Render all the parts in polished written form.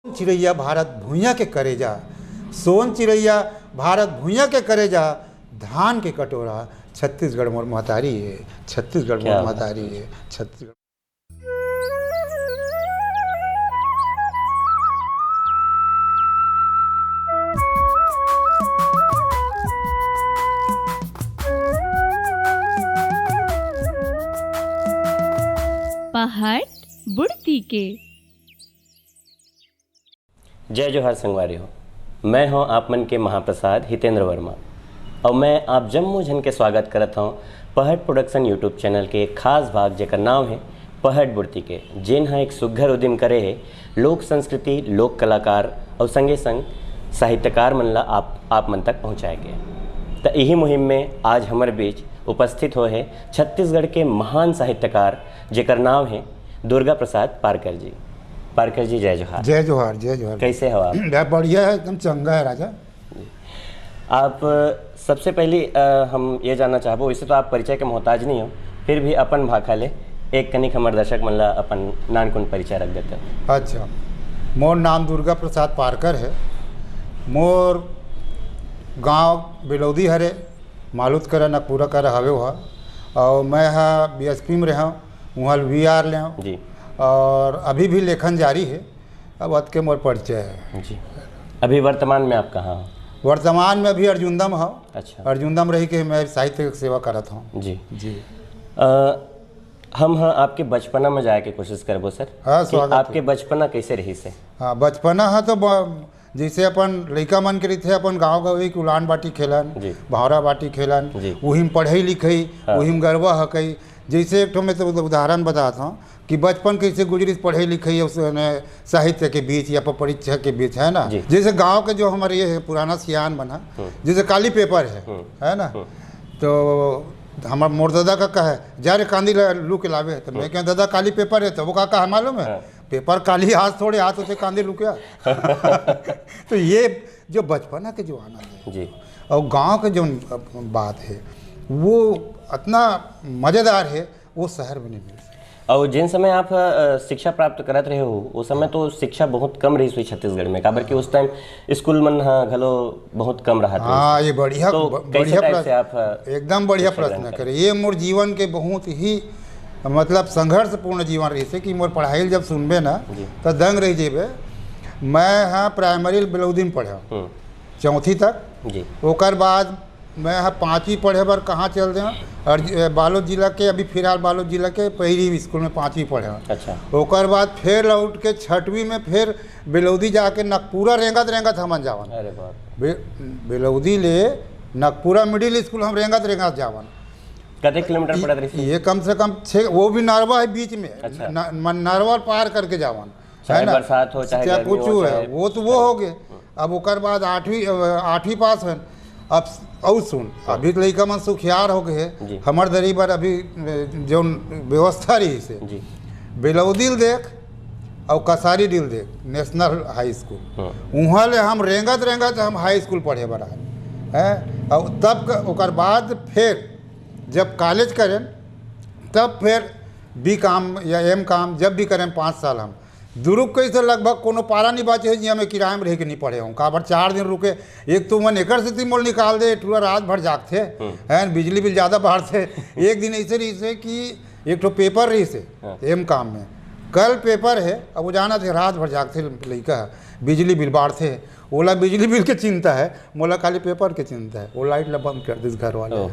चिड़ैया भारत भुइयाँ के करेजा, सोन चिड़ैया भारत भुइयाँ के करेजा, धान के कटोरा छत्तीसगढ़ मोर महतारी है, छत्तीसगढ़ मोर महतारी है, छत्तीसगढ़। पहाड़ बुड़ती के। जय जोहार संगवारी हो, मैं हूं आप मन के महाप्रसाद हितेंद्र वर्मा और मैं आप जम्मू जन के स्वागत करत हूं पहाड़ प्रोडक्शन यूट्यूब चैनल के एक खास भाग जेकर नाम है पहाड़ बुड़ती के, जिन हाँ एक सुघर उद्यम करे है लोक संस्कृति, लोक कलाकार और संगे संग साहित्यकार मन ला आप मन तक पहुँचाएंगे। तो यही मुहिम में आज हमारे बीच उपस्थित हो है छत्तीसगढ़ के महान साहित्यकार जेकर नाम है दुर्गा प्रसाद पारकर जी। पारकर जी जय जोहार। जय जोहार, जय जोहार। कैसे हो आप? बढ़िया है, एकदम चंगा है राजा। आप सबसे पहले हम ये जानना चाहबो, वैसे तो आप परिचय के मोहताज नहीं हो, फिर भी अपन भाखा ले एक कनिक हमारे दर्शक मन ला अपन नानकुन परिचय रख देते हो। अच्छा, मोर नाम दुर्गा प्रसाद पारकर है। मोर गांव बिलौदी हरे, मालूत कर नकपूरा कर हवे हुआ, और मैं हाँ BSP में रहा, वहाँ VR ले हूँ जी, और अभी भी लेखन जारी है। अब अत के मोर परिचय है जी। अभी वर्तमान में आप कहाँ हो? वर्तमान में अभी अर्जुनदम हूँ। अच्छा, अर्जुनदम रही के मैं साहित्य सेवा करत हूँ। जी जी। हम हाँ आपके बचपना में जाए के कोशिश करबो सर। हाँ, कि स्वागत आपके बचपना कैसे रही से? हाँ, बचपना है तो जैसे अपन लड़का मन के थे, अपन गाँव गवे के उलान बाटी खेलन, भावरा बाटी खेलन, वही में पढ़ई लिखई, वही में गरबा हकई। जैसे एक ठो मैं तो उदाहरण बताता हूँ कि बचपन कैसे गुजरी पढ़ई लिखई साहित्य के बीच या परीक्षा के बीच, है ना। जैसे गांव के जो हमारे ये पुराना सियान बना, जैसे काली पेपर है ना, तो हमारा मोर दादा का कहे जा रे कांदी लू के लावे, तो मैं क्या दादा काली पेपर है, तो वो का मालूम है पेपर काली, हाथ थोड़े हाथ होते कांदी लुकिया। तो ये जो बचपना के जो आनंद है और गांव के जो बात है वो इतना मज़ेदार है, वो शहर में नहीं मिलता। और जिन समय आप शिक्षा प्राप्त करत रहे हो उस समय तो शिक्षा बहुत कम रही हुई छत्तीसगढ़ में, काबर कि उस टाइम स्कूल मन घलो बहुत कम रहा। हाँ, ये बढ़िया तो बढ़िया प्रश्न, एकदम बढ़िया प्रश्न करे। ये मोर जीवन के बहुत ही मतलब संघर्षपूर्ण जीवन रही से कि मोर पढ़ाई जब सुनबे ना तो दंग रही जेबे। मैं हाँ प्राइमरी बिलौदी में पढ़ा 4वीं तक जी। ओकर बाद मैं हाँ 5वीं पढ़े बार कहाँ चल दे और बालोद जिला के, अभी फिलहाल बालोद जिला के पहली स्कूल में 5वीं पढ़े। अच्छा। ओकर बाद फिर लौट के 6वीं में फिर बिलौदी जाके नकपूरा रेंगत जावन। अरे बाप। बिलौदी ले नकपूरा मिडिल स्कूल हम रेंगत जावन। कितने किलोमीटर पड़ा रही? ये कम से कम 6, वो भी नरवा है बीच में। अच्छा। नरवा पार करके जावन, चाहे बरसात हो चाहे कुछ है, वो तो वो हो गए। अब ओकर बाद 8वीं पास है। अब और सुन, अभी तो लड़का मन सुखियार हो गए हमार दरी बार, अभी जो व्यवस्था रही से बिलौदी देख और कसारी डील देख नेशनल हाई स्कूल, वहाँ ले हम रेंगत हम हाई स्कूल पढ़े बड़ा है। और तब ओकर बाद फिर जब कॉलेज करें तब फिर BCom या M.Com जब भी करें 5 साल हम दुरुक कैसे लगभग कोनो पारा नहीं बाचे जी, हमें किराए में रह के नहीं पढ़े हूँ। काबर 4 दिन रुके, एक तो मन एकर से मोल निकाल दे, पूरा रात भर जागते हैं, बिजली बिल ज़्यादा बाहर से। एक दिन ऐसे रही से कि एक तो पेपर रही से M.Com में, कल पेपर है, अब वो जाना थे, रात भर जागते लड़का, बिजली बिल बाढ़ थे। ओला बिजली बिल के चिंता है, मोला खाली पेपर के चिंता है। वो लाइट ला बंद कर दी घर वाले,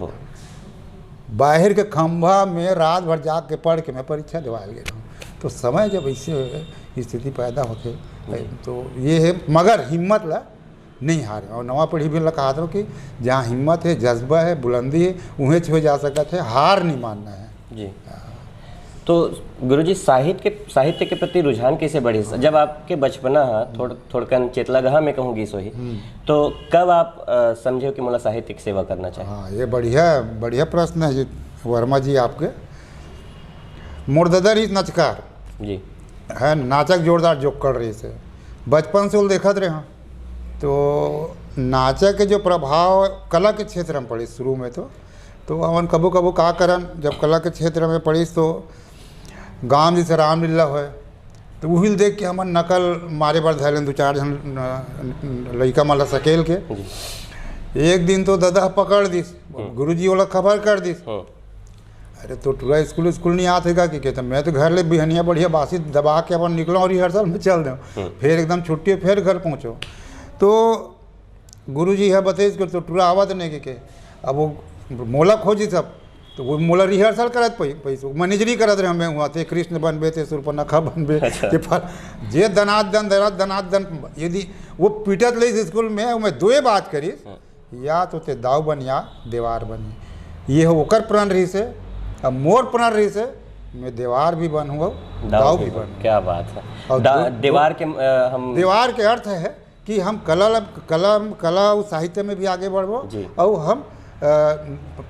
बाहर के खंभा में रात भर जाग के पढ़ के मैं परीक्षा दिवा गया हूँ। तो समय जब ऐसे स्थिति पैदा होते तो ये है, मगर हिम्मत ला नहीं हारे। और नवा पीढ़ी भी ला कहा था कि जहाँ हिम्मत है, जज्बा है, बुलंदी है, वहीं छुए जा सकता है, हार नहीं मानना है जी। तो गुरुजी साहित्य के प्रति रुझान कैसे बढ़ी? जब आपके बचपना थोड़कन चेतलागहा में कहूँगी सोही, तो कब आप समझे कि मोला साहित्य की सेवा करना चाहिए? हाँ, ये बढ़िया प्रश्न है जी वर्मा जी आपके। मोर दादा रही नचकार जी है, नाचक जोरदार जोक कर रही से बचपन से वो देखते रहे। तो नाचक के जो प्रभाव कला के क्षेत्र में पड़ी शुरू में, तो अवन कबो का करन जब कला के क्षेत्र में पड़ी तो गांव जैसे रामलीला हो तो वही देख के हमन नकल मारे बर धैलन 2-4 जन लड़का माला सकेल के। एक दिन तो दादा पकड़ दिस, गुरुजी वाला खबर कर दिस, अरे तो टूरा स्कूल नहीं आते का कि कहते मैं तो घर ले बिहनिया बढ़िया बासी दबा के अपन निकलो और रिहर्सल में चल दूँ, फिर एकदम छुट्टी फिर घर पहुँचो। तो गुरुजी है बतेज कर तो टूरा आवत नहीं के अब वो मोला खोजी सब, तो वो मोला रिहर्सल करत पैसो मैनेजरी करत रहे हमें हुआ थे कृष्ण बनबे थे सुर्पनखा बनबे के पर जे दनादन यदि वो पीटत ले स्कूल में मैं 2 बात करी, या तो ते दाव बन या दीवार बनी, ये हो ओकर प्रण रही से। अब मोर प्रण रही से मैं दीवार भी बन हुआ दाव भी बन। क्या बात है। और दीवार के हम दीवार के अर्थ है कि हम कला और साहित्य में भी आगे बढ़ो और हम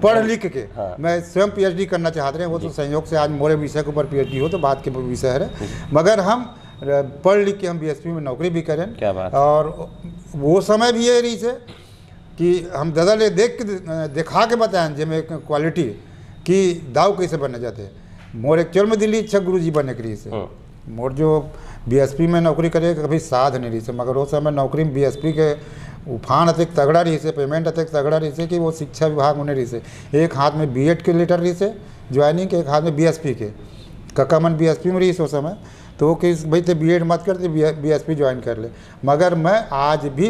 पढ़ लिख के। हाँ। मैं स्वयं पीएचडी करना चाहते हैं, वो तो संयोग से आज मोरे विषय के ऊपर पीएचडी हो तो बात के विषय है, मगर हम पढ़ लिख के हम बीएसपी में नौकरी भी करें। क्या बात। और वो समय भी ये रही से कि हम दादा ले दिखा के बताएं जिसमें क्वालिटी कि दाव कैसे बने जाते। मोर एक्चुअल में दिल्ली इच्छा गुरुजी बने के रही से, मोर जो बीएसपी में नौकरी करे कभी साध नहीं रही से, मगर वो समय नौकरी में बीएसपी के उफान अतिक तगड़ा रही से, पेमेंट अतिक तगड़ा रही से कि वो शिक्षा विभाग में रही से। एक हाथ में बीएड के लेटर रही से ज्वाइनिंग के, एक हाथ में बीएसपी के, कक्का मन बीएसपी में रही से उस समय। तो कि भाई ते बीएड मत करते बीएसपी ज्वाइन कर ले, मगर मैं आज भी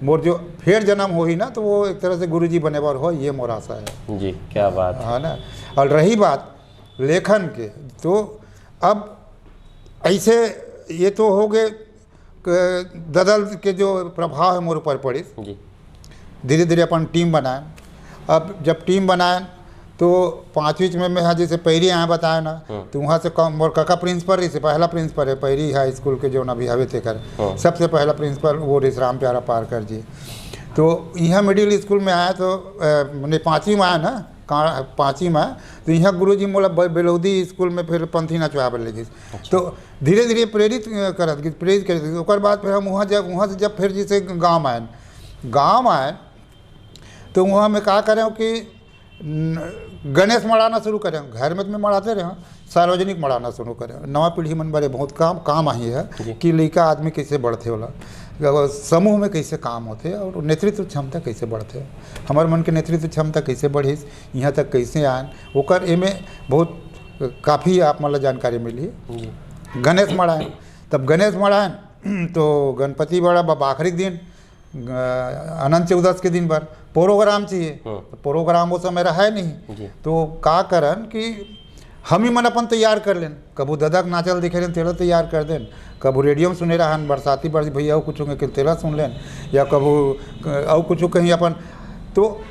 मोर जो फिर जन्म हो ही ना तो वो एक तरह से गुरुजी बने पर हो, ये मोर आशा है जी। क्या बात है ना। और रही बात लेखन के, तो अब ऐसे ये तो हो गए ददल के जो प्रभाव है मोर ऊपर पड़ी, धीरे धीरे अपन टीम बनाए। अब जब टीम बनाए तो 5वीं में मैं जैसे पहली यहाँ बताया ना, तो वहाँ से मोर काका प्रिंसिपल रही से, पहला प्रिंसिपल है पहली हाई स्कूल के जो अभी हवे थे कर, सबसे पहला प्रिंसिपल वो रही राम प्यारा पारकर जी। तो यहाँ मिडिल स्कूल में आया तो मैंने 5वीं में आया ना, 5वीं में तो यहाँ गुरुजी मोला बेलौदी स्कूल में फिर पंथी नचवावे लगी। तो धीरे धीरे प्रेरित करत ओकर बाद फिर हम वहाँ से जब फिर जैसे गाँव आए तो वहाँ में क्या करें कि गणेश मढ़ाना शुरू करें, घर में तो मैं मढ़ाते रहे, सार्वजनिक मढ़ाना शुरू करें। नवा पीढ़ी मन बड़े बहुत काम आई है कि लड़का आदमी कैसे बढ़ते होला, समूह में कैसे काम होते और नेतृत्व क्षमता कैसे बढ़ते, हमारे मन के नेतृत्व क्षमता कैसे बढ़ी, यहाँ तक कैसे आए, ओकर एमे बहुत काफ़ी आप मतलब जानकारी मिली। गणेश मढ़ाए, तब गणेश मढ़ाए तो गणपति बड़ा आखिरी दिन अनंत चौदस के दिन भर प्रोग्राम चाहिए, तो प्रोग्राम वो समय रहा है नहीं, तो का करन कि हम ही मन अपन तैयार कर लें, कबू ददक नाचल दिखे लें तेला तैयार कर दें, कबू रेडियो में सुने रहन बरसाती बरस भैया और कुछ तेला सुन लें, या कबू और कुछ कहीं अपन। तो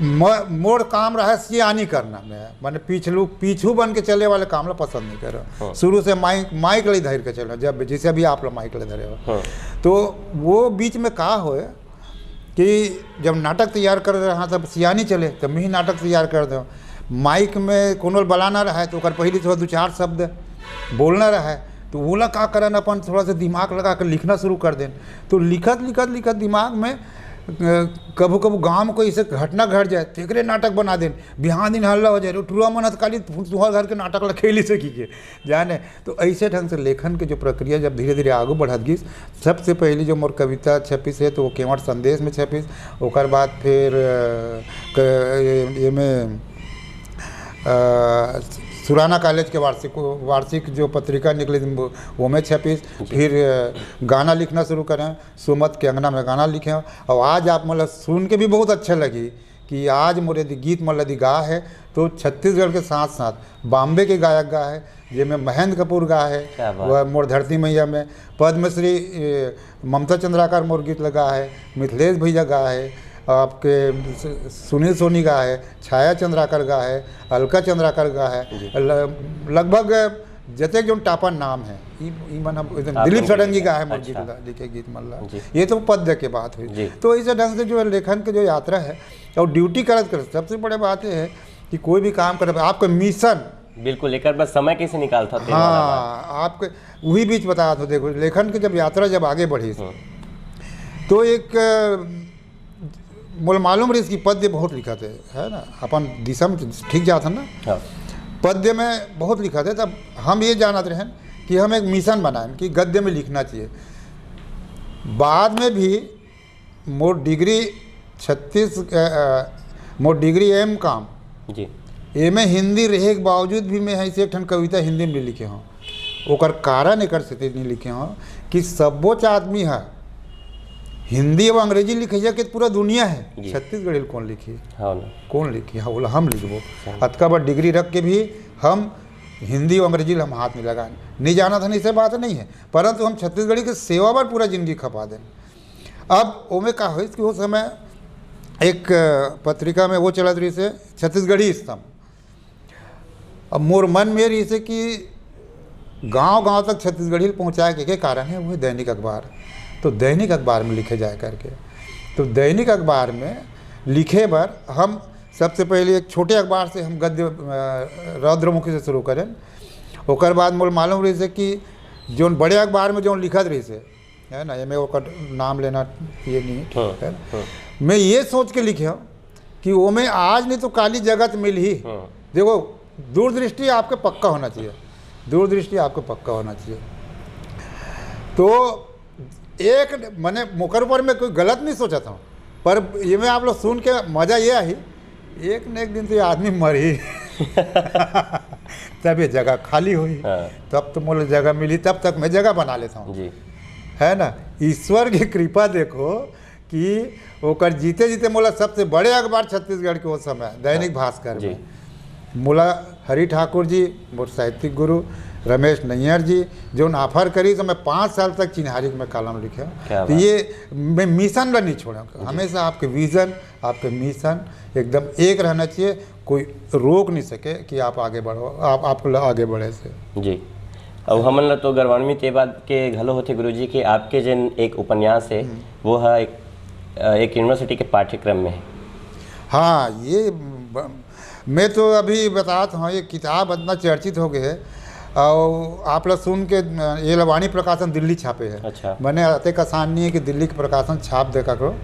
मोर काम रहा सियानी करना, मैं मैंने पीछू बन के चले वाले काम ला पसंद नहीं कर रहा। शुरू से माइक ले धैर के चलो, जब जैसे अभी आप लोग माइक ले धरे हो, तो वो बीच में का हो कि जब नाटक तैयार कर रहा तब सियानी चले, तब मैं ही नाटक तैयार कर दो। माइक में कोनो बलाना रहा है तो पहले थोड़ा 2-4 शब्द बोलना रहा है, तो वो का करन अपन थोड़ा सा दिमाग लगा कर लिखना शुरू कर दें। तो लिखत दिमाग में कभू गाँव में कोई ऐसे घटना घट जाए तो एक नाटक बना दें, बिहान दिन हल्ला हो जाए, टूरा मन हथकाली तुहर घर के नाटक ला खेली सकी के जाने। तो ऐसे ढंग से लेखन के जो प्रक्रिया जब धीरे धीरे आगे बढ़त गई, सबसे पहली जो मोर कविता छपिस है तो वो केवट संदेश में छपिस, ओकर बाद फिर ये में सुराना कॉलेज के वार्षिक जो पत्रिका निकली वो में छपिस, फिर गाना लिखना शुरू करें, सुमत के अंगना में गाना लिखे। और आज आप मतलब सुन के भी बहुत अच्छा लगी कि आज मोरे गीत मतलब गा है तो छत्तीसगढ़ के साथ साथ बॉम्बे के गायक गा है, जिसमें महेंद्र कपूर गा है, वह मोर धरती मैया में पद्मश्री ममता चंद्राकर मोर गीत लगा है, मिथिलेश भैया गा है, आपके सुनील सोनी गा है, छाया चंद्राकर गा है, अलका चंद्राकर गा है, लगभग जते जो टापा नाम है दिलीप सडंगी का है मोर गीत लिखे गीत मल्ला। ये तो पद्य के बात हुई। तो इस ढंग से जो लेखन की जो यात्रा है और ड्यूटी करत सबसे बड़ी बात यह है कि कोई भी काम कर आपका मिशन बिल्कुल लेकर बस समय कैसे निकालता था। हाँ, आपके वही बीच बताया था। देखो लेखन की जब यात्रा जब आगे बढ़ी तो एक मालूम रही इसकी पद्य बहुत लिखा थे, है ना, अपन दिशा में ठीक जाता ना। पद्य में बहुत लिखा थे। तब हम ये जानते रहे कि हम एक मिशन बनाएं कि गद्य में लिखना चाहिए। बाद में भी मोर डिग्री मोर डिग्री एम काम जी एमे हिंदी रहे के बावजूद भी मैं ऐसे एक ठन कविता हिंदी में लिखे हूँ। ओकर कारण एकर से नहीं लिखे हूँ कि सबोच आदमी है हिंदी और अंग्रेजी लिखे के पूरा दुनिया है, छत्तीसगढ़ी कौन लिखी हाँ ना कौन लिखी, हाँ बोला हम लिखबो। अतका बड़ डिग्री रख के भी हम हिंदी और अंग्रेजी हम हाथ में लगाए नहीं जाना था, नहीं से बात नहीं है, परंतु हम छत्तीसगढ़ी के सेवा पर पूरा जिंदगी खपा दें। अब ओमे का हो कि वो समय एक पत्रिका में वो चलत रही से छत्तीसगढ़ी स्तंभ। अब मोर मन में रही से कि गांव-गांव तक छत्तीसगढ़ी पहुंचाए के कारण है वो दैनिक अखबार। तो दैनिक अखबार में लिखे जाए करके, तो दैनिक अखबार में लिखे बार हम सबसे पहले एक छोटे अखबार से हम गद्य रौद्रमुखी से शुरू करें। ओकर बाद मोल मालूम रही से कि जो बड़े अखबार में जो लिखत रही से है ना, मैं ओकर नाम लेना ये नहीं है ना, मैं ये सोच के लिखे कि वो में आज नहीं तो काली जगत मिल ही। देखो दूरदृष्टि आपके पक्का होना चाहिए, दूरदृष्टि आपको पक्का होना चाहिए। तो एक मैंने मुकर ऊपर में कोई गलत नहीं सोचा था, पर ये में आप लोग सुन के मज़ा ये आई, एक न एक दिन तो ये आदमी मर ही तब ये जगह खाली हुई, तब तो मुझे जगह मिली, तब तक मैं जगह बना लेता हूँ जी, है ना। ईश्वर की कृपा देखो कि ओकर जीते जीते मोला सबसे बड़े अखबार छत्तीसगढ़ के वो समय दैनिक भास्कर में मोला हरि ठाकुर जी मोर साहित्यिक गुरु रमेश नैयर जी जो ऑफर करी, तो मैं 5 साल तक चिन्हारी में कॉलम लिखे। तो ये मैं मिशन नहीं छोड़ा, हमेशा आपके विज़न आपके मिशन एकदम एक रहना चाहिए, कोई रोक नहीं सके कि आप आगे बढ़ो, आप आगे बढ़े से जी। अब हमन तो गौरवान्वित ये बात के घलो होते गुरुजी कि आपके जिन एक उपन्यास है वो है एक यूनिवर्सिटी के पाठ्यक्रम में है। हाँ, ये मैं तो अभी बताता हूँ, ये किताब इतना चर्चित हो गए है और आप लोग सुन के ये वाणी प्रकाशन दिल्ली छापे है। अच्छा। मैंने अतक आसान नहीं है कि दिल्ली के प्रकाशन छाप देखा करो,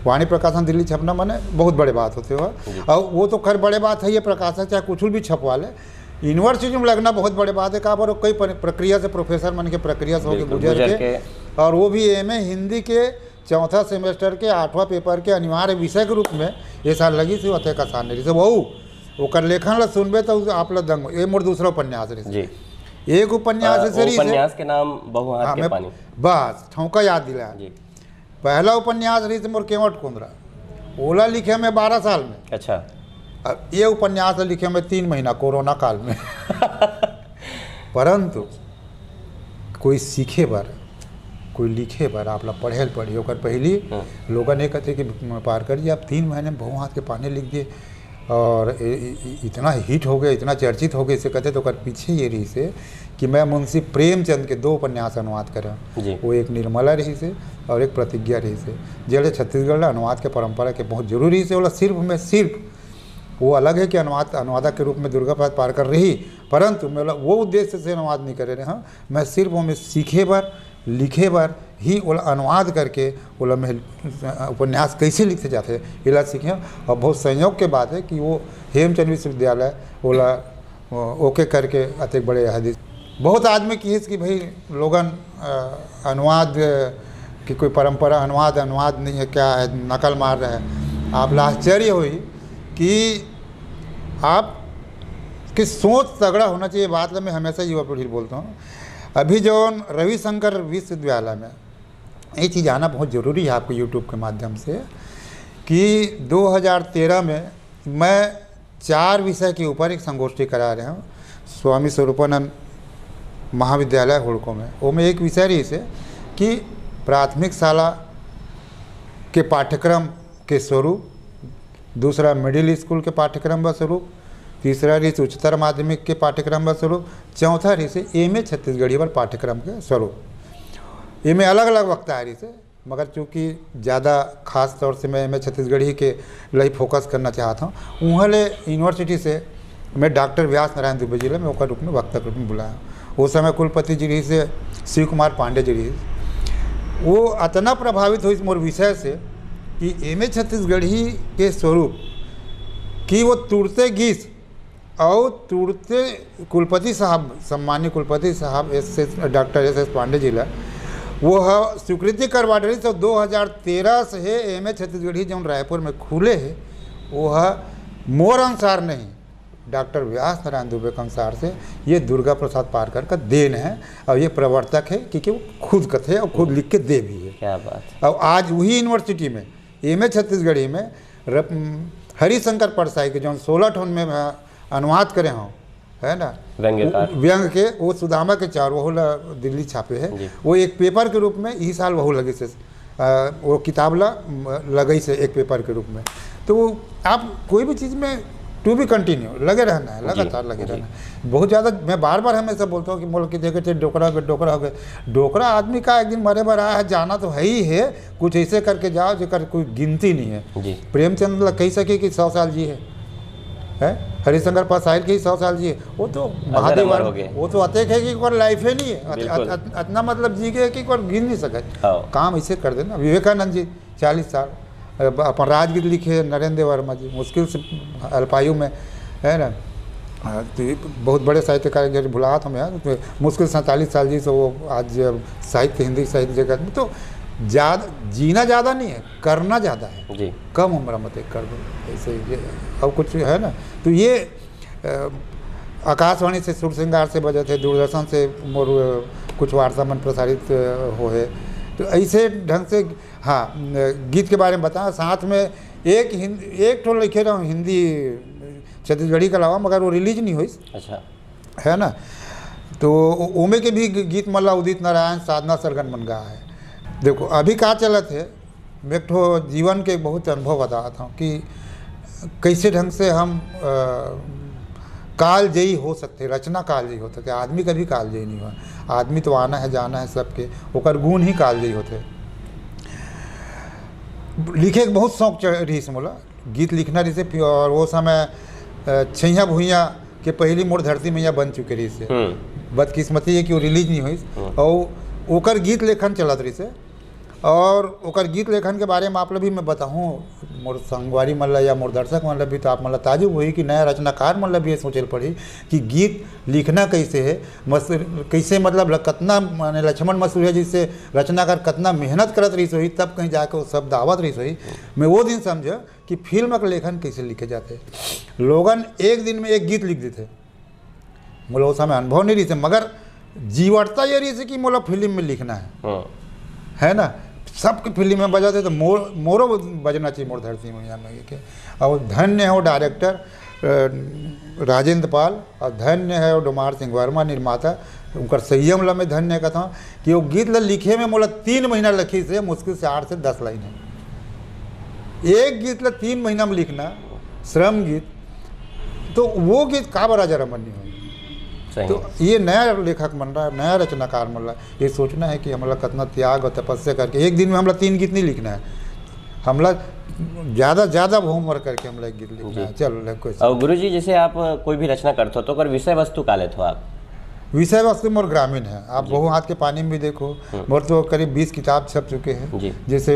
वाणी प्रकाशन दिल्ली छपना मैंने बहुत बड़े बात होते हो, और वो तो खैर बड़े बात है, ये प्रकाशन चाहे कुछ भी छपवा ले, यूनिवर्सिटी में लगना बहुत बड़े बात है। कहा पर कई प्रक्रिया से प्रोफेसर मन के प्रक्रिया से होकर गुजर के, और वो भी एमए हिंदी के 4था सेमेस्टर के 8वां पेपर के अनिवार्य विषय के रूप में ये साल लगी थी। अतक आसान नहीं से वह ओकर लेखन ला सुनबे तो आप लोग दंग। ये मोर दूसरा उपन्यास रही, एक उपन्यास से उपन्यास के नाम बहु हाथ के पानी, बस ठौका याद दिला। पहला उपन्यास रही थी मोर केवट कुंदरा, ओला लिखे में 12 साल में। अच्छा। अब ये उपन्यास लिखे में 3 महीना कोरोना काल में परंतु कोई सीखे बार कोई लिखे बार आप लोग पढ़े पढ़ी ओकर पहली लोग ने कहते कि पार कर जी आप 3 महीने में बहु हाथ के पानी लिख दिए और इतना हिट हो गया, इतना चर्चित हो गया, इसे कहते तो कर पीछे ये रही से कि मैं मुंशी प्रेमचंद के 2 उपन्यास अनुवाद करें। वो एक निर्मला रही से और एक प्रतिज्ञा रही से, जेड़े छत्तीसगढ़ अनुवाद के परंपरा के बहुत जरूरी से। बोला सिर्फ वो अलग है कि अनुवादक के रूप में दुर्गा प्रसाद पारकर रही, परंतु मैं वो उद्देश्य से अनुवाद नहीं करे रहे। हाँ, मैं सिर्फ वो में सीखे बार लिखे बार ही ओला अनुवाद करके ओला में उपन्यास कैसे लिखे जाते हैं इला सीखे। और बहुत संयोग के बात है कि वो हेमचंद विश्वविद्यालय ओला ओके करके अतक बड़े हदीस बहुत आदमी की कि भाई लोगन अनुवाद की कोई परंपरा अनुवाद नहीं है, क्या है, नकल मार रहे हैं। आप आश्चर्य हुई कि आप की सोच तगड़ा होना चाहिए। बात मैं हमेशा युवा पीढ़ी बोलता हूँ, अभी जो रविशंकर विश्वविद्यालय में ये चीज़ आना बहुत ज़रूरी है आपको यूट्यूब के माध्यम से कि 2013 में मैं 4 विषय के ऊपर एक संगोष्ठी करा रहा हूँ स्वामी स्वरूपानंद महाविद्यालय हुड़को में। वो में एक विषय रही से कि प्राथमिक शाला के पाठ्यक्रम के स्वरूप, दूसरा मिडिल स्कूल के पाठ्यक्रम का स्वरूप, तीसरा रही से उच्चतर माध्यमिक के पाठ्यक्रम का स्वरूप, चौथा रही से एमए छत्तीसगढ़ी पर पाठ्यक्रम के स्वरूप। एमए अलग अलग वक्ता है रही से, मगर चूँकि ज़्यादा खास तौर से मैं एमए छत्तीसगढ़ी के लिए फोकस करना चाहता हूँ। वहाँ ले यूनिवर्सिटी से मैं डॉक्टर व्यास नारायण दुबे जी मैं ओकर रूप में वक्ता के रूप में बुलाया। उस समय कुलपति जी रही से शिव कुमार पांडे जी रही। वो इतना प्रभावित हुई इस मोर विषय से कि एमए छत्तीसगढ़ी के स्वरूप कि वो तुरते गीस और तुरते कुलपति साहब, सम्मान्य कुलपति साहब डॉक्टर एस पांडे जी ला वो स्वीकृति करवा रही। तो 2013 से एमए छत्तीसगढ़ी जो रायपुर में खुले है वो मोर अनुसार नहीं, डॉक्टर व्यास नारायण दुबे के अनुसार से ये दुर्गा प्रसाद पारकर का देन है। और ये प्रवर्तक है क्योंकि वो खुद कथे और खुद लिख के दे भी है। क्या बात। और आज वही यूनिवर्सिटी में एमए छत्तीसगढ़ी में हरिशंकर परसाई के जो 16 ठोन में अनुवाद करे हों, है ना, व्यंग के, वो सुदामा के चार वह दिल्ली छापे है। वो एक पेपर के रूप में इस साल वह लगे से वो किताब लगी से एक पेपर के रूप में। तो आप कोई भी चीज़ में टू बी कंटिन्यू लगे रहना है, लगातार लगे रहना है। बहुत ज़्यादा मैं बार बार हमेशा बोलता हूँ कि बोल के देखे डोकरा हो गए। डोकरा आदमी का एक दिन मरे भर आया है, जाना तो है ही है। कुछ ऐसे करके जाओ जो कोई गिनती नहीं है। प्रेमचंद कह सके कि 100 साल जी है हरिशंकर परसाई के ही 100 साल जी है। वो तो महादेव वो तो अतेक है कि एक बार लाइफ है नहीं है, इतना मतलब जी गए कि एक बार गिन नहीं सके। काम ऐसे कर देना। विवेकानंद जी 40 साल अपन राजगीत लिखे, नरेंद्र वर्मा जी मुश्किल से अल्पायु में, है ना। तो बहुत बड़े साहित्यकार जैसे भुला था मैं, तो मुश्किल 47 साल जी से वो आज साहित्य, हिंदी साहित्य जगत में। तो ज़्यादा जीना ज़्यादा नहीं है, करना ज़्यादा है जी। कम उम्र में कर दो ऐसे ये और कुछ है ना। तो ये आकाशवाणी से सुर श्रृंगार से बजे थे, दूरदर्शन से मोर कुछ वार्ता मन प्रसारित हो है। तो ऐसे ढंग से हाँ गीत के बारे में बताया। साथ में एक ठो लिखे रहा हूँ हिंदी छत्तीसगढ़ी के अलावा, मगर वो रिलीज नहीं हुई। अच्छा, है ना। तो ओमे के भी गीत मल्ला उदित नारायण, साधना सरगन मन गा है। देखो अभी क्या चलत है, मैं एक ठो जीवन के बहुत अनुभव बताता हूँ कि कैसे ढंग से हम कालजयी हो सकते, रचना कालजयी हो सकते। आदमी कभी कालजयी नहीं हुआ, आदमी तो आना है जाना है सबके, ओकर गुण ही कालजयी होते। लिखे के बहुत शौक रही से मोला, गीत लिखना रही से। और वो समय छैया भुइया के पहली मोर धरती मैया बन चुके रही से। बदकिस्मती है कि वो रिलीज नहीं हुई और ओकर गीत लेखन चलत रही से। और ओकर गीत लेखन के बारे में आप लोग भी मैं बताऊँ, मोर संगवारी मतलब या मोर दर्शक मतलब भी तो आप मतलब ताजुब हुई कि नया रचनाकार मतलब भी ये सोचल पड़ी कि गीत लिखना कैसे है, कैसे मतलब कितना माने लक्ष्मण मसूरिया जिससे रचनाकार कितना मेहनत करत रही सोई, तब कहीं जाकर वो शब्द आवत रही सोई। मैं वो दिन समझा कि फिल्म का लेखन कैसे लिखे जाते। लोगन एक दिन में एक गीत लिख देते, मोला उस समय अनुभव नहीं रही थे, मगर जीवटता ये रही थी कि मोला फिल्म में लिखना है ना। सबके फिल्म में बजाते तो मोरो बजना चाहिए मोर धरती मैया में के। और धन्य है वो डायरेक्टर राजेंद्र पाल, और धन्य है वो डोमार सिंह वर्मा निर्माता, उनका संयम ला मैं धन्य कहता हूँ कि वो गीत ला लिखे में मोला 3 महीना लखी से मुश्किल से 8 से 10 लाइन है। एक गीत ला 3 महीना में लिखना, श्रम गीत, तो वो गीत का बड़ा जरा मन नहीं हुई। तो ये नया लेखक बन रहा है, नया रचनाकार बन रहा है। ये सोचना है कि हमला कितना त्याग और तपस्या करके एक दिन में हमला 3 गीत नहीं लिखना है, हमला ज़्यादा होमवर्क करके हमला एक गीत लिखना है। चलो कोई। और गुरुजी जैसे आप कोई भी रचना करते हो तो विषय वस्तु का लेते हो आप? विषय वस्तु मोर ग्रामीण है। आप बहु हाथ के पानी में भी देखो, मोर तो करीब 20 किताब छप चुके हैं। जैसे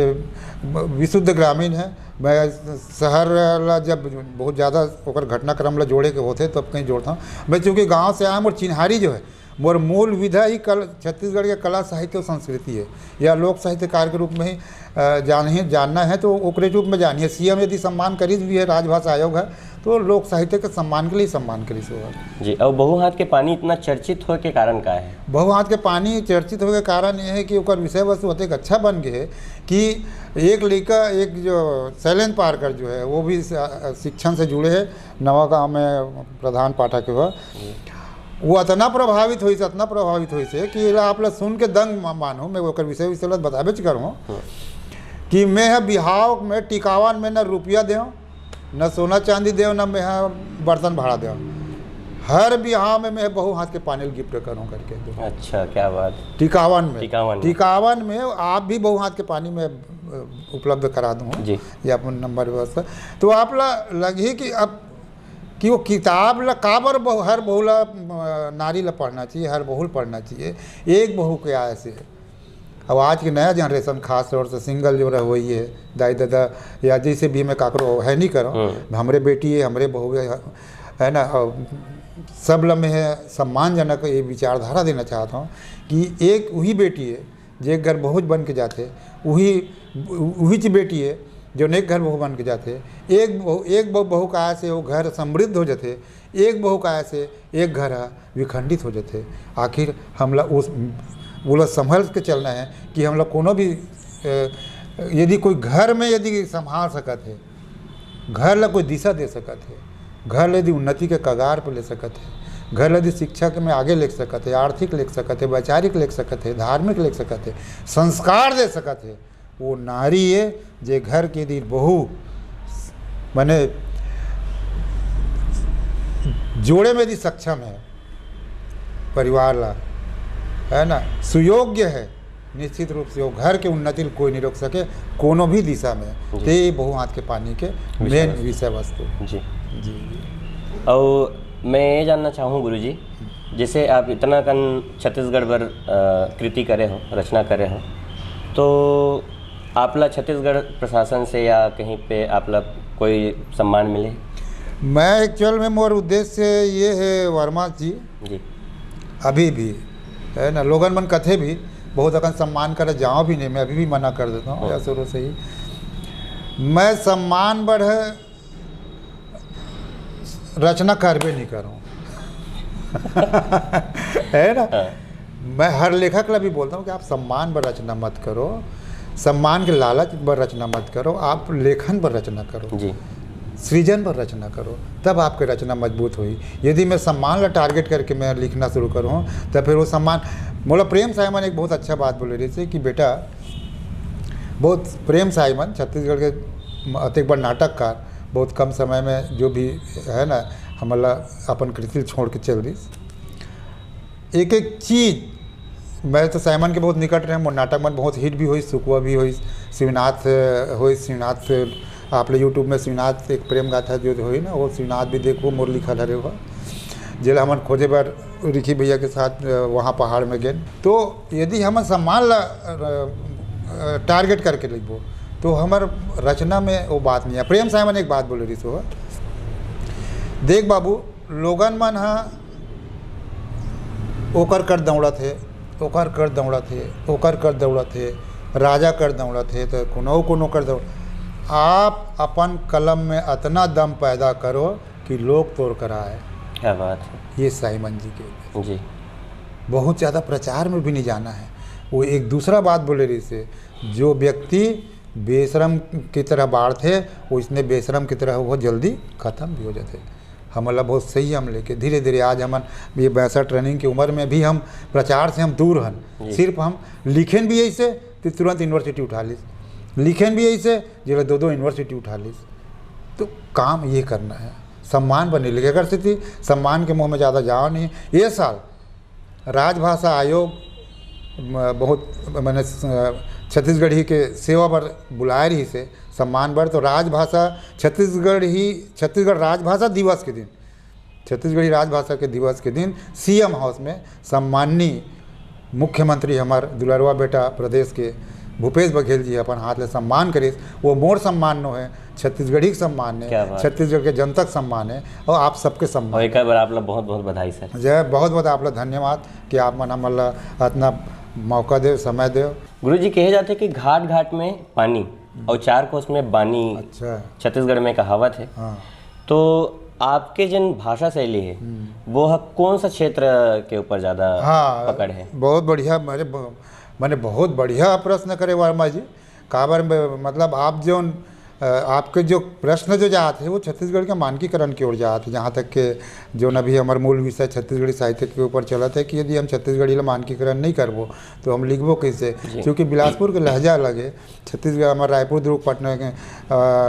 विशुद्ध ग्रामीण है। मैं शहर ला जब बहुत ज़्यादा ओकर घटनाक्रम ला जोड़े के होते तब कहीं जोड़ता हूँ। मैं चूँकि गांव से आया, मोर चिन्हारी जो है मोर मूल विधा ही छत्तीसगढ़ के कला साहित्य और संस्कृति है, या लोक साहित्यकार के रूप में ही जानना है तो ओकरे रूप में जानिए। सीएम यदि सम्मान करी भी है, राजभाषा आयोग है, तो लोक साहित्य के सम्मान के लिए सम्मान करी से होगा जी। और बहु हाथ के पानी इतना चर्चित हो के कारण का है? बहु हाथ के पानी चर्चित हो के कारण ये है कि ओकर विषय वस्तु होते अच्छा बन गए है कि एक लड़का, एक जो शैलेंद्र पारकर जो है वो भी शिक्षण से जुड़े है, नवा गाँव में प्रधान पाठक है। वो इतना प्रभावित हुई से कि आप लोग सुन के दंग मानो। मैं ओकर विषय बताबे करूँ कि मैं बिहाव में टिकावन में न रुपया देव, न सोना चांदी देव, न मैं बर्तन भाड़ा देव। हर बिहाव में मैं बहु हाथ के पानी गिफ्ट करूँ करके। अच्छा, क्या बात। टिकावन में आप भी बहु हाथ के पानी में उपलब्ध करा दूँ जी, या अपन नंबर व्यवस्था। तो आप लगी कि अब कि वो किताब ला काबर हर बहुला नारी ला पढ़ना चाहिए, हर बहुल पढ़ना चाहिए, एक बहू के आय से। अब आज की नया जनरेशन खास तौर से सिंगल जो रह वही है, दाई दादा या जैसे भी मैं काकरो है नहीं करो, हमरे बेटी है, हमरे बहू है, है ना। और सब लम्हे सम्मानजनक ये विचारधारा देना चाहता हूँ कि एक वही बेटी है जो एक घर बहू बन के जाते, वही ची बेटी है जो एक घर बहू बन के जाते। एक बहू का आय से वो घर समृद्ध हो जाते, एक बहू का आय से एक घर विखंडित हो जाते। आखिर हम लोग उस वो लोग संभल के चलना है कि हम लोग कोनो भी यदि कोई घर में यदि संभाल सकत है, घर ला कोई दिशा दे सकत है, घर ला यदि उन्नति के कगार पर ले सकत है, घर ला यदि शिक्षा के में आगे ले सकत है, आर्थिक ले सकत है, वैचारिक ले सकत है, धार्मिक ले सकत है, संस्कार दे सकत है, वो नारी है जे घर के यदि बहू माने जोड़े में यदि सक्षम है, परिवार ला है ना सुयोग्य है, निश्चित रूप से वो घर के उन्नति कोई नहीं रोक सके कोनो भी दिशा में। ते बहु हाथ के पानी के मेन विषय वस्तु जी जी। और मैं ये जानना चाहूँ गुरुजी, जैसे आप इतना कन छत्तीसगढ़ पर कृति करे हो, रचना करे हो, तो आपला छत्तीसगढ़ प्रशासन से या कहीं पे आपला कोई सम्मान मिले? मैं एक्चुअल में मोर उद्देश्य ये है वर्मा जी अभी भी है ना, लोगन मन कथे भी बहुत अकन सम्मान करे जाओ भी नहीं, मैं अभी भी मना कर देता हूँ या शुरू से ही। मैं सम्मान बढ़ रचना करबे नहीं करूँ है ना। मैं हर लेखक ला भी बोलता हूँ कि आप सम्मान पर रचना मत करो, सम्मान के लालच पर रचना मत करो, आप लेखन पर रचना करो जी, सृजन पर रचना करो, तब आपकी रचना मजबूत हुई। यदि मैं सम्मान ला टारगेट करके मैं लिखना शुरू करूँ तो फिर वो सम्मान मोला प्रेम साइमन एक बहुत अच्छा बात बोले रही थी कि बेटा बहुत प्रेम साइमन छत्तीसगढ़ के अति बड़ नाटककार, बहुत कम समय में जो भी है ना हमारा अपन कृति छोड़ के चल दी। एक एक चीज़ मैं तो साइमन के बहुत निकट रहे, मोर नाटक मन बहुत हिट भी हुई, सुकुआ भी हुई, शिवनाथ हुई, शिवनाथ आप लोग यूट्यूब में शिवनाथ एक प्रेम गाथा जो हुई ना, वो शिवनाथ भी देखो मोर लिखा हरे हुआ जेल हमन खोजे बार रिखी भैया के साथ वहाँ पहाड़ में गए। तो यदि हम सम्मान ला टारगेट करके लिखबो तो हमार रचना में वो बात नहीं है। प्रेम साइमन एक बात बोले रही सो, देख बाबू लोगन मन ओकर कर दौड़त है, ओकर कर दौड़त है, ओकर कर दौड़त है, राजा कर दौड़त है, तो कोनो कर दौड़। आप अपन कलम में इतना दम पैदा करो कि लोग तोड़ कर आए। क्या बात है। ये साइमन जी के जी बहुत ज़्यादा प्रचार में भी नहीं जाना है। वो एक दूसरा बात बोले रही से, जो व्यक्ति बेशरम की तरह बाढ़ थे वो इसने बेशरम की तरह वो जल्दी ख़त्म भी हो जाते। हमारा बहुत सही हम लेके धीरे धीरे आज हम ये 62 ट्रेनिंग की उम्र में भी हम प्रचार से हम दूर हन। सिर्फ हम लिखें भी ऐसे तो तुरंत यूनिवर्सिटी उठा लीस, लिखें भी ऐसे जो 2-2 यूनिवर्सिटी उठा लीस। तो काम ये करना है, सम्मान बने लिखे कर सकती, सम्मान के मुँह में ज़्यादा जाओ नहीं। ये साल राजभाषा आयोग बहुत मैंने छत्तीसगढ़ी के सेवा पर बुलाए रही से सम्मान पर, तो राजभाषा छत्तीसगढ़ राजभाषा दिवस के दिन, छत्तीसगढ़ी राजभाषा के दिवस के दिन सीएम हाउस में सम्माननीय मुख्यमंत्री हमार दुलारवा बेटा प्रदेश के भूपेश बघेल जी अपन हाथ ले सम्मान करे। वो मोर सम्मान नो है, छत्तीसगढ़ी के सम्मान है, छत्तीसगढ़ के जनता के सम्मान है और आप सबके सम्मान। एक बार आप लोग बहुत बहुत बधाई सर। जय, बहुत बहुत आप लोग धन्यवाद कि आप मन हमला इतना मौका दे, समय दे। गुरुजी कहे जाते कि घाट घाट में पानी और 4 कोस में बानी। अच्छा, छत्तीसगढ़ में कहावत है। हाँ। तो आपके जिन भाषा शैली है वो कौन सा क्षेत्र के ऊपर ज़्यादा पकड़ है? बहुत बढ़िया, मैंने बहुत बढ़िया प्रश्न करे वर्मा जी। काबर मतलब आप जो आपके जो प्रश्न जो जाते हैं वो छत्तीसगढ़ के मानकीकरण की ओर जाते हैं। जहाँ तक के जो अभी हमारे मूल विषय छत्तीसगढ़ी साहित्य के ऊपर चला था कि यदि हम छत्तीसगढ़ी ला मानकीकरण नहीं करबो तो हम लिखबो कैसे, क्योंकि बिलासपुर के लहजा अलग है, छत्तीसगढ़ हमारे रायपुर दुर्ग पटना के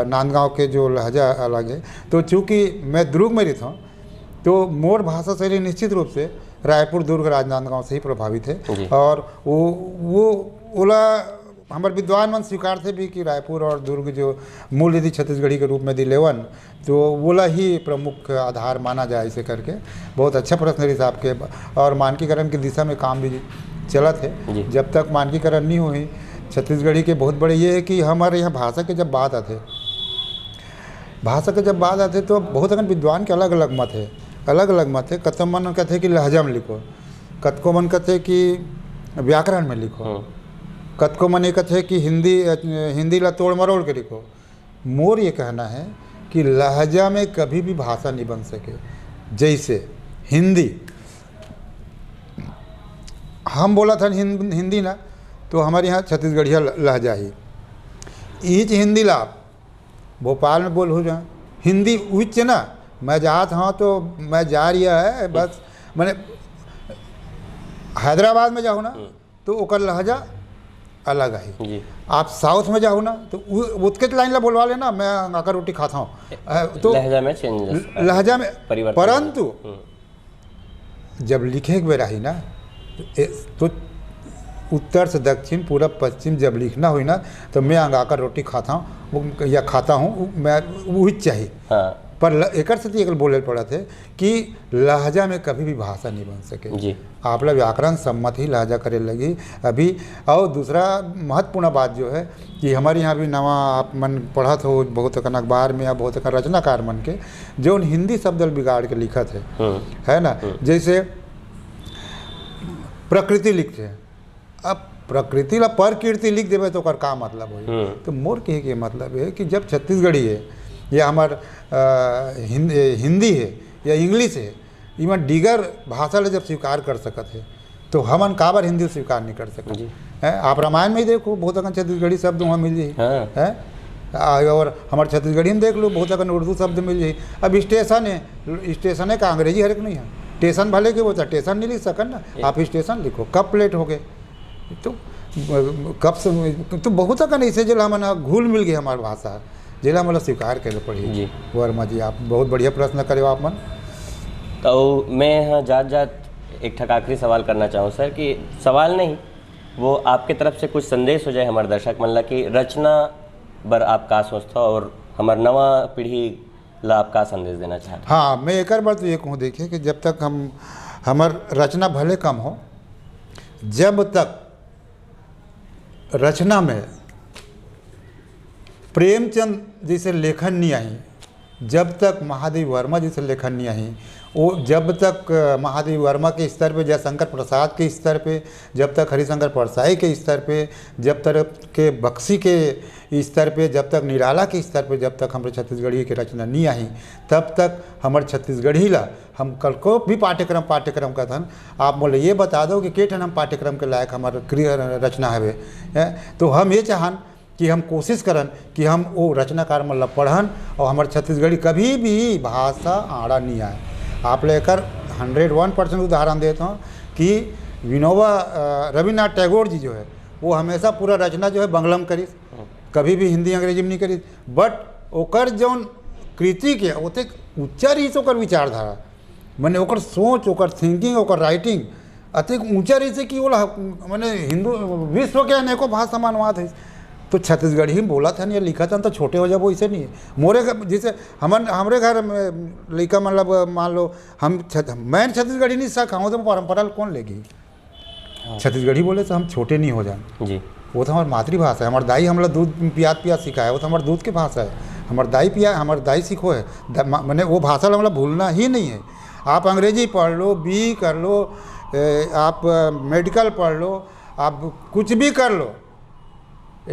नांदगांव के जो लहजा अलग है। तो चूँकि मैं दुर्ग में रहता हूँ तो मोर भाषा शैली निश्चित रूप से रायपुर दुर्ग राजनांदगांव से ही प्रभावित है। और वो ओला हमारे विद्वान मन स्वीकार थे भी कि रायपुर और दुर्ग जो मूल यदि छत्तीसगढ़ी के रूप में दिलेवन तो वोला ही प्रमुख आधार माना जाए। ऐसे करके बहुत अच्छा प्रश्न है साहब के। और मानकीकरण की दिशा में काम भी चला थे। जब तक मानकीकरण नहीं हुई छत्तीसगढ़ी के बहुत बड़े ये है कि हमारे यहाँ भाषा के जब बात आते भाषा के जब बात आते तो बहुत अगर विद्वान के अलग अलग मत है, अलग अलग मत है। कतम मन कहते कि लहजा में लिखो, कतको मन कहते कि व्याकरण में लिखो, कतको मन ये कहते कि हिंदी ला तोड़ मरोड़ के लिखो। मोर ये कहना है कि लहजा में कभी भी भाषा नहीं बन सके। जैसे हिंदी, हम बोला था हिंदी ना, तो हमारे यहाँ छत्तीसगढ़िया लहजा ही ईच हिंदी ला भोपाल में बोल हो जाए हिंदी उच्च ना, मैं जात हाँ तो मैं जा रिया है बस, मैंने हैदराबाद में जाऊँ ना तो ओकर लहजा अलग है जी। आप साउथ में जाओ ना तो उसके लाइन ला बोलवा लेना, मैं आकर रोटी खाता हूँ तो लहजा में चेंज, लहजा में परिवर्तन। परंतु जब लिखे के बेरा ही ना तो उत्तर से दक्षिण पूरब पश्चिम जब लिखना हुई ना तो मैं आकर रोटी खाता हूँ या खाता हूँ, मैं वही चाहिए। हाँ। पर एक से एक बोले पड़ा थे कि लहजा में कभी भी भाषा नहीं बन सके जी। आप लोग व्याकरण सम्मत ही लहजा करे लगी अभी। और दूसरा महत्वपूर्ण बात जो है कि हमारे यहाँ भी नवा आप मन पढ़त हो बहुत अखन अखबार में या बहुत अखन रचनाकार मन के जो हिंदी शब्द बिगाड़ के लिखत है ना। जैसे प्रकृति लिखते हैं, अब प्रकृति ला प्रकृति लिख देवे तो ओकर का मतलब हो। तो मोर के मतलब है कि जब छत्तीसगढ़ी है या हमार हिंदी है या इंग्लिश है, इवन दीगर भाषा ले जब स्वीकार कर सकत है तो हमन काबर हिंदी स्वीकार नहीं कर सकते हैं। आप रामायण में ही देखो बहुत अकन छत्तीसगढ़ी शब्द वहाँ मिल जाए है, और हमारे छत्तीसगढ़ी में देख लो बहुत अकन उर्दू शब्द मिल जाए। अब स्टेशन है का अंग्रेजी हर एक नहीं है, स्टेशन भले के वो स्टेशन नहीं लिख सकन ना, आप स्टेशन लिखो। कब प्लेट हो गए तो कब से तो बहुत अकन ऐसे जिला मन घुल मिल गई हमारी भाषा जिला मतलब स्वीकार करे पड़ी जी। वर्मा जी आप बहुत बढ़िया प्रश्न करे आप मन। तो मैं जात एक ठक आखिरी सवाल करना चाहूँ सर, कि सवाल नहीं वो आपके तरफ से कुछ संदेश हो जाए हमारे दर्शक मन ला कि रचना बर आप का सोचता और हमार नवा पीढ़ी ला आप का संदेश देना चाहते? हाँ, मैं एक बार तो ये कहूँ देखिए कि जब तक हमार रचना भले कम हो, जब तक रचना में प्रेमचंद जैसे लेखन नहीं आई, जब तक महादेव वर्मा जैसे लेखन नहीं आई, वो जब तक महादेव वर्मा के स्तर पे, जयशंकर प्रसाद के स्तर पे, जब तक हरिशंकर परसाई के स्तर पे, जब तक के बक्सी के स्तर पे, जब तक निराला के स्तर पे, जब तक हमारे छत्तीसगढ़ी की रचना नहीं आई, तब तक हमारे छत्तीसगढ़ी ला हम कल को भी पाठ्यक्रम का था। आप बोले ये बता दो कि के ठन हम पाठ्यक्रम के लायक हमारे रचना है, तो हम ये चाहन कि हम कोशिश करन कि हम वो रचनाकार मतलब पढ़न और हमारे छत्तीसगढ़ी कभी भी भाषा आड़ा नहीं आए। आप लेकर 101% उदाहरण देता हूँ कि विनोबा रविन्द्रनाथ टैगोर जी जो है वो हमेशा पूरा रचना जो है बंगला में करी, कभी भी हिंदी अंग्रेजी में नहीं करी। बट ओकर जौन कृति के ओते ऊँचा रही ओकर विचारधारा, मैंने ओकर सोच, ओकर थिंकिंग, ओकर राइटिंग अतिक ऊँचा रही से कि वो मैंने हिंदू विश्व के अनेकों भाषा मानवाद है। तो छत्तीसगढ़ी ही बोला था नहीं लिखा था तो छोटे हो जाए वो इसे नहीं है। मोरे जैसे हमारे घर में लड़का मतलब मान लो मैं छत्तीसगढ़ी नहीं सीखाऊँ तो परंपरा कौन लेगी? छत्तीसगढ़ी बोले तो हम छोटे नहीं हो जाए जी। वो तो हमारी मातृभाषा है। हमारे दाई हमला दूध पियात सिखाया, वो तो हमारे दूध की भाषा है। हमारे दाई पिया, हमारे दाई सीखो है, मैंने वो भाषा मतलब भूलना ही नहीं है। आप अंग्रेजी पढ़ लो, BE कर लो, आप मेडिकल पढ़ लो, आप कुछ भी कर लो,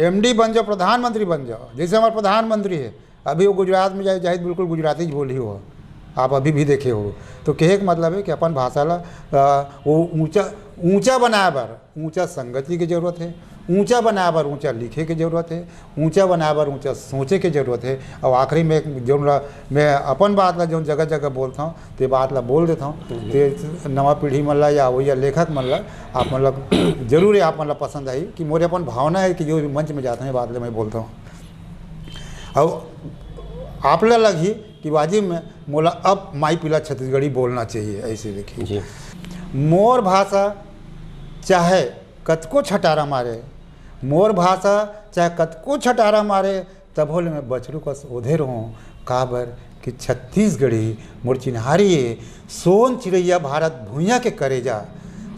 MD बन जाओ, प्रधानमंत्री बन जाओ। जैसे हमारे प्रधानमंत्री है अभी वो गुजरात में जाए बिल्कुल गुजराती बोली हो, आप अभी भी देखे हो। तो कहे का मतलब है कि अपन भाषा ला वो ऊंचा बनाए बार ऊंचा संगति की जरूरत है, ऊंचा बनाए बार ऊंचा लिखे की जरूरत है, ऊंचा बनाए बार ऊंचा सोचे की जरूरत है। और आखिरी में जो मैं अपन बात ला जो जगह जगह बोलता हूँ तो बात ला बोल देता हूँ, तो नवा पीढ़ी मन ला या वो या लेखक मन ला आप मतलब जरूर आप मतलब पसंद आई कि मोरे अपन भावना है कि जो भी मंच में जाते हैं बात मैं बोलता हूँ। और आप ला लगी कि वाजिब में मोला अब माई पीला छत्तीसगढ़ी बोलना चाहिए। ऐसे देखिए मोर भाषा चाहे कतको छटारा मारे, मोर भाषा चाहे कतको छटारा मारे, तब होले मैं बछड़ू का ओधे रहूँ काबर कि छत्तीसगढ़ी मोर चिन्हारी है। सोन चिड़ैया भारत भूइयाँ के करेजा,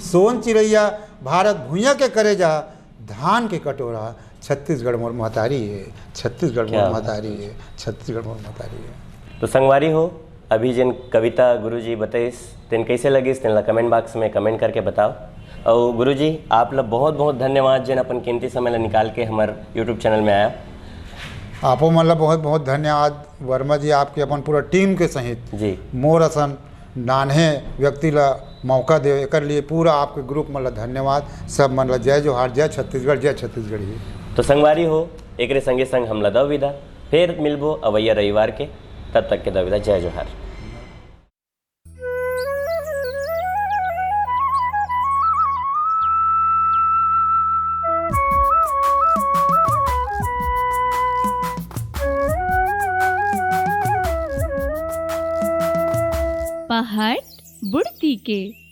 सोन चिड़ैया भारत भूइयाँ के करेजा, धान के कटोरा छत्तीसगढ़ मोर महतारी है, छत्तीसगढ़ क्या मोर बात महतारी है, छत्तीसगढ़ मोर महतारी है। तो संगवारी हो, अभी जिन कविता गुरुजी बताइस तेन कैसे लगिस तेन ला कमेंट बॉक्स में कमेंट करके बताओ। और गुरुजी आप ला बहुत बहुत धन्यवाद जिन अपन कीमती समय ला निकाल के हमार यूट्यूब चैनल में आया। आपो मन ला बहुत बहुत धन्यवाद वर्मा जी, आपके अपन पूरा टीम के सहित जी मोर असन नान्हे व्यक्ति ला मौका दे, एकर लिए पूरा आपके ग्रुप मन ला धन्यवाद। सब मन ला जय जोहार, जय छत्तीसगढ़, जय छत्तीसगढ़ी। तो संगवारी हो, एकरे संगे संग हम ला दो विदा, फिर मिलबो अवैया रविवार के, तब तक के दो विदा, जय जोहार। पहाड़ बुड़ती के।